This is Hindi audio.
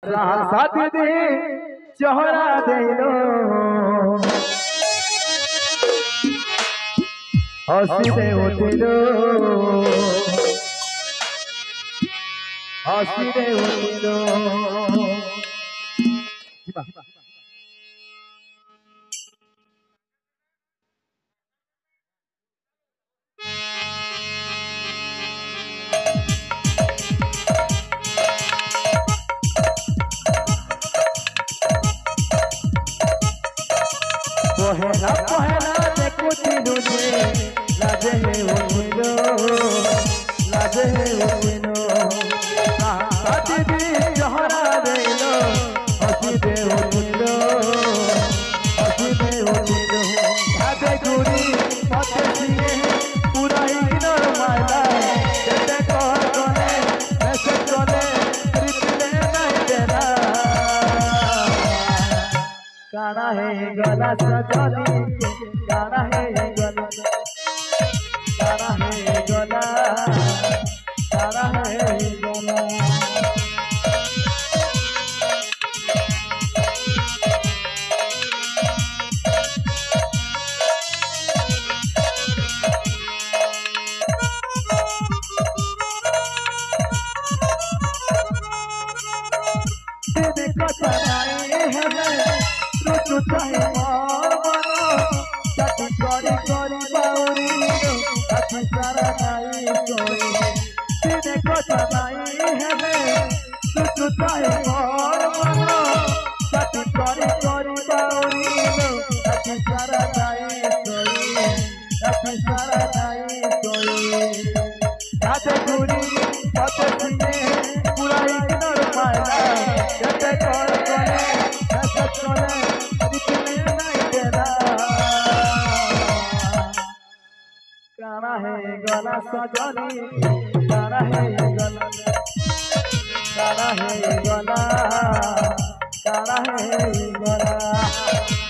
साथी दे चोहरा देनो हसी दे उठिलो हसी दे उठिलो पहला पहला देखुती तुझे लाजे उठिलो साथी दी चोहरा देलो हसी दे उठिलो भादे गुरी पते सिए पूरा इग्नोर मायला जेते कह कोने मैसेज कोने रिप्ले नहीं देना काना है गला सजनी काना है गला काना है गला काना है गला तेरे कथा नहीं है तू चाहे मानो साथी करी करी बाउरी साथी सारा नहीं सोई तेरे कथा नहीं है तू चाहे मानो साथी करी करी बाउरी साथी सारा नहीं सोई साथी सारा नहीं सोई जाते गुरी पते सिए पूरा इग्नोर मायला जते कर कोने मैसेज कोने काना है गला सजनी काना है गला काना है गला काना है गला